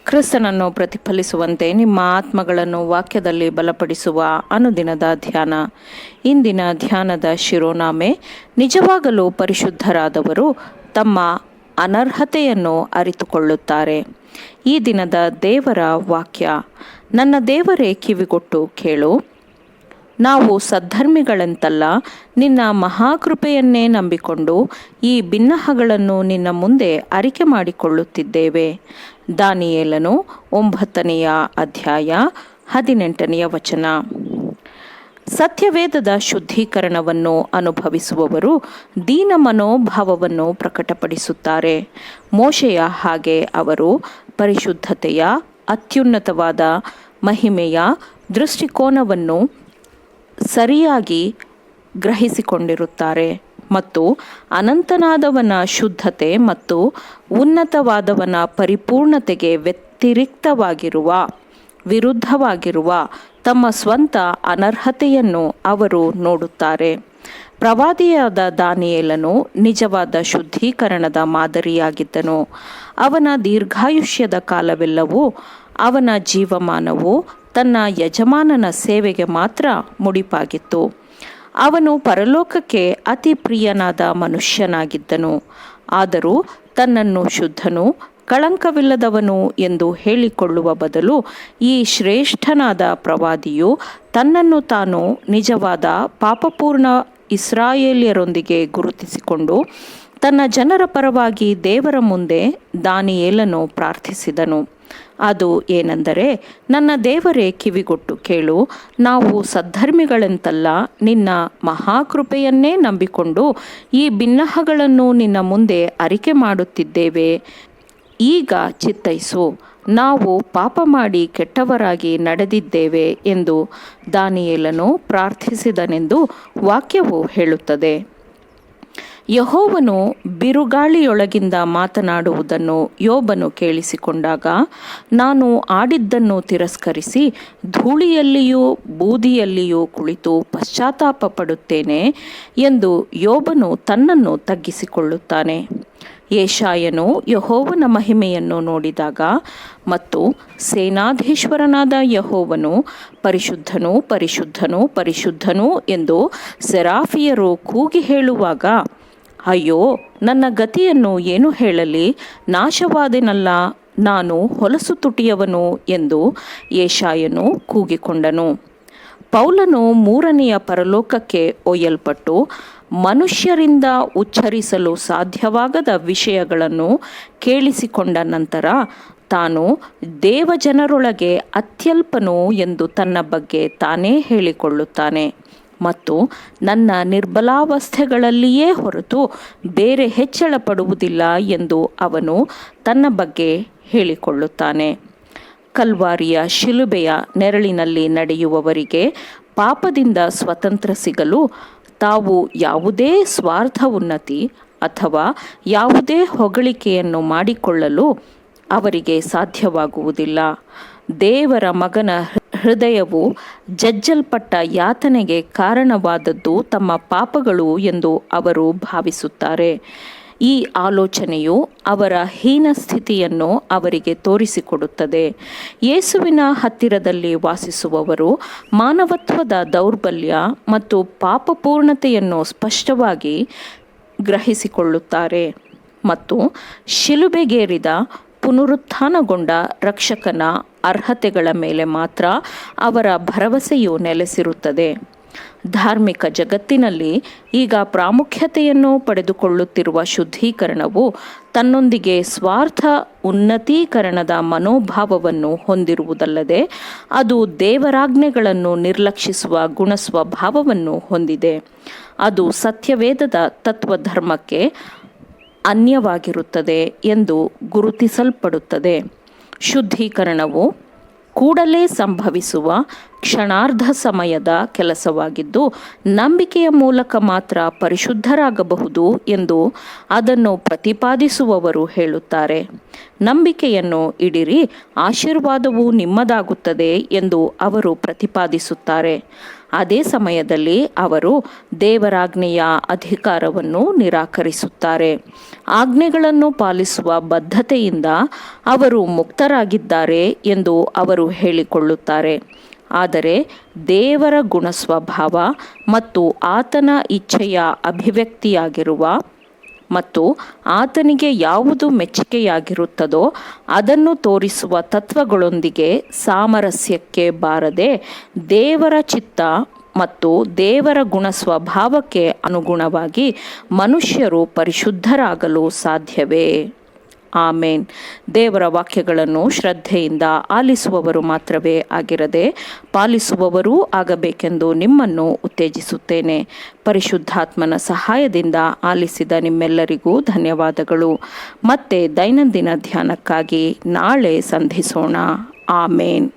ಕ್ರಿಸ್ತನನ್ನು ಪ್ರತಿಫಲಿಸುವಂತೆ ನಿಮ್ಮ ಆತ್ಮಗಳನ್ನು ವಾಕ್ಯದಲ್ಲಿ ಬಲಪಡಿಸುವ ಅನುದಿನದ ಧ್ಯಾನ. ಇಂದಿನ ಧ್ಯಾನದ ಶಿರೋನಾಮೆ, ನಿಜವಾಗಲೂ ಪರಿಶುದ್ಧರಾದವರು ತಮ್ಮ ಅನರ್ಹತೆಯನ್ನು ಅರಿತುಕೊಳ್ಳುತ್ತಾರೆ. ಈ ದಿನದ ದೇವರ ವಾಕ್ಯ, ನನ್ನ ದೇವರೇ ಕಿವಿಗೊಟ್ಟು ಕೇಳು, ನಾವು ಸದ್ಧರ್ಮಿಗಳಂತಲ್ಲ, ನಿನ್ನ ಮಹಾಕೃಪೆಯನ್ನೇ ನಂಬಿಕೊಂಡು ಈ ಬಿನ್ನಹಗಳನ್ನು ನಿನ್ನ ಮುಂದೆ ಅರಿಕೆ ಮಾಡಿಕೊಳ್ಳುತ್ತಿದ್ದೇವೆ. ದಾನಿಯೇಲನು 9ನೇ ಅಧ್ಯಾಯ 18ನೇ ವಚನ. ಸತ್ಯವೇದದ ಶುದ್ಧೀಕರಣವನ್ನು ಅನುಭವಿಸುವವರು ದೀನ ಮನೋಭಾವವನ್ನು ಪ್ರಕಟಪಡಿಸುತ್ತಾರೆ. ಮೋಶೆಯ ಹಾಗೆ ಅವರು ಪರಿಶುದ್ಧತೆಯ ಅತ್ಯುನ್ನತವಾದ ಮಹಿಮೆಯ ದೃಷ್ಟಿಕೋನವನ್ನು ಸರಿಯಾಗಿ ಗ್ರಹಿಸಿಕೊಂಡಿರುತ್ತಾರೆ ಮತ್ತು ಅನಂತನಾದವನ ಶುದ್ಧತೆ ಮತ್ತು ಉನ್ನತವಾದವನ ಪರಿಪೂರ್ಣತೆಗೆ ವಿರುದ್ಧವಾಗಿರುವ ತಮ್ಮ ಸ್ವಂತ ಅನರ್ಹತೆಯನ್ನು ಅವರು ನೋಡುತ್ತಾರೆ. ಪ್ರವಾದಿಯಾದ ದಾನಿಯೇಲನು ನಿಜವಾದ ಶುದ್ಧೀಕರಣದ ಮಾದರಿಯಾಗಿದ್ದನು. ಅವನ ದೀರ್ಘಾಯುಷ್ಯದ ಕಾಲವೆಲ್ಲವೂ ಅವನ ಜೀವಮಾನವು ತನ್ನ ಯಜಮಾನನ ಸೇವೆಗೆ ಮಾತ್ರ ಮುಡಿಪಾಗಿತ್ತು. ಅವನು ಪರಲೋಕಕ್ಕೆ ಅತಿ ಪ್ರಿಯನಾದ ಮನುಷ್ಯನಾಗಿದ್ದನು. ಆದರೂ ತನ್ನನ್ನು ಶುದ್ಧನು, ಕಳಂಕವಿಲ್ಲದವನು ಎಂದು ಹೇಳಿಕೊಳ್ಳುವ ಬದಲು ಈ ಶ್ರೇಷ್ಠನಾದ ಪ್ರವಾದಿಯು ತನ್ನನ್ನು ತಾನು ನಿಜವಾದ ಪಾಪಪೂರ್ಣ ಇಸ್ರಾಯೇಲ್ಯರೊಂದಿಗೆ ಗುರುತಿಸಿಕೊಂಡು ತನ್ನ ಜನರ ಪರವಾಗಿ ದೇವರ ಮುಂದೆ ದಾನಿಯೇಲನು ಪ್ರಾರ್ಥಿಸಿದನು. ಅದು ಏನೆಂದರೆ, ನನ್ನ ದೇವರೇ ಕಿವಿಗೊಟ್ಟು ಕೇಳು, ನಾವು ಸದ್ಧರ್ಮಿಗಳಂತಲ್ಲ, ನಿನ್ನ ಮಹಾಕೃಪೆಯನ್ನೇ ನಂಬಿಕೊಂಡು ಈ ಬಿನ್ನಹಗಳನ್ನು ನಿನ್ನ ಮುಂದೆ ಅರಿಕೆ ಮಾಡುತ್ತಿದ್ದೇವೆ. ಈಗ ಚಿತ್ತೈಸು, ನಾವು ಪಾಪ ಮಾಡಿ ಕೆಟ್ಟವರಾಗಿ ನಡೆದಿದ್ದೇವೆ ಎಂದು ದಾನಿಯೇಲನು ಪ್ರಾರ್ಥಿಸಿದನೆಂದು ವಾಕ್ಯವು ಹೇಳುತ್ತದೆ. ಯೆಹೋವನು ಬಿರುಗಾಳಿಯೊಳಗಿಂದ ಮಾತನಾಡುವುದನ್ನು ಯೋಬನು ಕೇಳಿಸಿಕೊಂಡಾಗ, ನಾನು ಆಡಿದ್ದನ್ನು ತಿರಸ್ಕರಿಸಿ ಧೂಳಿಯಲ್ಲಿಯೂ ಬೂದಿಯಲ್ಲಿಯೂ ಕುಳಿತು ಪಶ್ಚಾತ್ತಾಪ ಪಡುತ್ತೇನೆ ಎಂದು ಯೋಬನು ತನ್ನನ್ನು ತಗ್ಗಿಸಿಕೊಳ್ಳುತ್ತಾನೆ. ಯೆಶಾಯನು ಯೆಹೋವನ ಮಹಿಮೆಯನ್ನು ನೋಡಿದಾಗ ಮತ್ತು ಸೇನಾಧೀಶ್ವರನಾದ ಯೆಹೋವನು ಪರಿಶುದ್ಧನು, ಪರಿಶುದ್ಧನು, ಪರಿಶುದ್ಧನು ಎಂದು ಸೆರಾಫಿಯರು ಕೂಗಿ ಹೇಳುವಾಗ, ಅಯ್ಯೋ, ನನ್ನ ಗತಿಯನ್ನು ಏನು ಹೇಳಲಿ, ನಾಶವಾದೆನಲ್ಲ, ನಾನು ಹೊಲಸು ತುಟಿಯವನು ಎಂದು ಯೆಶಾಯನು ಕೂಗಿಕೊಂಡನು. ಪೌಲನು 3ನೇ ಪರಲೋಕಕ್ಕೆ ಒಯ್ಯಲ್ಪಟ್ಟು ಮನುಷ್ಯರಿಂದ ಉಚ್ಚರಿಸಲು ಸಾಧ್ಯವಾಗದ ವಿಷಯಗಳನ್ನು ಕೇಳಿಸಿಕೊಂಡ ನಂತರ ತಾನು ದೇವಜನರೊಳಗೆ ಅತ್ಯಲ್ಪನು ಎಂದು ತನ್ನ ಬಗ್ಗೆ ತಾನೇ ಹೇಳಿಕೊಳ್ಳುತ್ತಾನೆ ಮತ್ತು ನನ್ನ ನಿರ್ಬಲಾವಸ್ಥೆಗಳಲ್ಲಿಯೇ ಹೊರತು ಬೇರೆ ಹೆಚ್ಚಳ ಪಡುವುದಿಲ್ಲ ಎಂದು ಅವನು ತನ್ನ ಬಗ್ಗೆ ಹೇಳಿಕೊಳ್ಳುತ್ತಾನೆ. ಕಲ್ವಾರಿಯ ಶಿಲುಬೆಯ ನೆರಳಿನಲ್ಲಿ ನಡೆಯುವವರಿಗೆ ಪಾಪದಿಂದ ಸ್ವತಂತ್ರ ಸಿಗಲು ತಾವು ಯಾವುದೇ ಸ್ವಾರ್ಥ ಉನ್ನತಿ ಅಥವಾ ಯಾವುದೇ ಹೊಗಳಿಕೆಯನ್ನು ಮಾಡಿಕೊಳ್ಳಲು ಅವರಿಗೆ ಸಾಧ್ಯವಾಗುವುದಿಲ್ಲ. ದೇವರ ಮಗನ ಹೃದಯವು ಜಜ್ಜಲ್ಪಟ್ಟ ಯಾತನೆಗೆ ಕಾರಣವಾದದ್ದು ತಮ್ಮ ಪಾಪಗಳು ಎಂದು ಅವರು ಭಾವಿಸುತ್ತಾರೆ. ಈ ಆಲೋಚನೆಯು ಅವರ ಹೀನ ಸ್ಥಿತಿಯನ್ನು ಅವರಿಗೆ ತೋರಿಸಿಕೊಡುತ್ತದೆ. ಯೇಸುವಿನ ಹತ್ತಿರದಲ್ಲಿ ವಾಸಿಸುವವರು ಮಾನವತ್ವದ ದೌರ್ಬಲ್ಯ ಮತ್ತು ಪಾಪಪೂರ್ಣತೆಯನ್ನು ಸ್ಪಷ್ಟವಾಗಿ ಗ್ರಹಿಸಿಕೊಳ್ಳುತ್ತಾರೆ ಮತ್ತು ಶಿಲುಬೆಗೇರಿದ ಪುನರುತ್ಥಾನಗೊಂಡ ರಕ್ಷಕನ ಅರ್ಹತೆಗಳ ಮೇಲೆ ಮಾತ್ರ ಅವರ ಭರವಸೆಯು ನೆಲೆಸಿರುತ್ತದೆ. ಧಾರ್ಮಿಕ ಜಗತ್ತಿನಲ್ಲಿ ಈಗ ಪ್ರಾಮುಖ್ಯತೆಯನ್ನು ಪಡೆದುಕೊಳ್ಳುತ್ತಿರುವ ಶುದ್ಧೀಕರಣವು ತನ್ನೊಂದಿಗೆ ಸ್ವಾರ್ಥ ಉನ್ನತೀಕರಣದ ಮನೋಭಾವವನ್ನು ಹೊಂದಿರುವುದಲ್ಲದೆ ಅದು ದೇವರಾಜ್ಞೆಗಳನ್ನು ನಿರ್ಲಕ್ಷಿಸುವ ಗುಣಸ್ವಭಾವವನ್ನು ಹೊಂದಿದೆ. ಅದು ಸತ್ಯವೇದದ ತತ್ವಧರ್ಮಕ್ಕೆ ಅನ್ಯವಾಗಿರುತ್ತದೆ ಎಂದು ಗುರುತಿಸಲ್ಪಡುತ್ತದೆ. ಶುದ್ಧೀಕರಣವು ಕೂಡಲೇ ಸಂಭವಿಸುವ ಕ್ಷಣಾರ್ಧ ಸಮಯದ ಕೆಲಸವಾಗಿದ್ದು ನಂಬಿಕೆಯ ಮೂಲಕ ಮಾತ್ರ ಪರಿಶುದ್ಧರಾಗಬಹುದು ಎಂದು ಅದನ್ನು ಪ್ರತಿಪಾದಿಸುವವರು ಹೇಳುತ್ತಾರೆ. ನಂಬಿಕೆಯನ್ನು ಇಡಿರಿ, ಆಶೀರ್ವಾದವು ನಿಮ್ಮದಾಗುತ್ತದೆ ಎಂದು ಅವರು ಪ್ರತಿಪಾದಿಸುತ್ತಾರೆ. ಅದೇ ಸಮಯದಲ್ಲಿ ಅವರು ದೇವರಾಜ್ಞೆಯ ಅಧಿಕಾರವನ್ನು ನಿರಾಕರಿಸುತ್ತಾರೆ. ಆಜ್ಞೆಗಳನ್ನು ಪಾಲಿಸುವ ಬದ್ಧತೆಯಿಂದ ಅವರು ಮುಕ್ತರಾಗಿದ್ದಾರೆ ಎಂದು ಅವರು ಹೇಳಿಕೊಳ್ಳುತ್ತಾರೆ. ಆದರೆ ದೇವರ ಗುಣಸ್ವಭಾವ ಮತ್ತು ಆತನ ಇಚ್ಛೆಯ ಅಭಿವ್ಯಕ್ತಿಯಾಗಿರುವ ಮತ್ತು ಆತನಿಗೆ ಯಾವುದು ಮೆಚ್ಚುಗೆಯಾಗಿರುತ್ತದೋ ಅದನ್ನು ತೋರಿಸುವ ತತ್ವಗಳೊಂದಿಗೆ ಸಾಮರಸ್ಯಕ್ಕೆ ಬಾರದೆ ದೇವರ ಚಿತ್ತ ಮತ್ತು ದೇವರ ಗುಣಸ್ವಭಾವಕ್ಕೆ ಅನುಗುಣವಾಗಿ ಮನುಷ್ಯರು ಪರಿಶುದ್ಧರಾಗಲು ಸಾಧ್ಯವೇ? ಆಮೇನ್. ದೇವರ ವಾಕ್ಯಗಳನ್ನು ಶ್ರದ್ಧೆಯಿಂದ ಆಲಿಸುವವರು ಮಾತ್ರವೇ ಆಗಿರದೆ ಪಾಲಿಸುವವರೂ ಆಗಬೇಕೆಂದು ನಿಮ್ಮನ್ನು ಉತ್ತೇಜಿಸುತ್ತೇನೆ. ಪರಿಶುದ್ಧಾತ್ಮನ ಸಹಾಯದಿಂದ ಆಲಿಸಿದ ನಿಮ್ಮೆಲ್ಲರಿಗೂ ಧನ್ಯವಾದಗಳು. ಮತ್ತೆ ದೈನಂದಿನ ಧ್ಯಾನಕ್ಕಾಗಿ ನಾಳೆ ಸಂಧಿಸೋಣ. ಆಮೇನ್.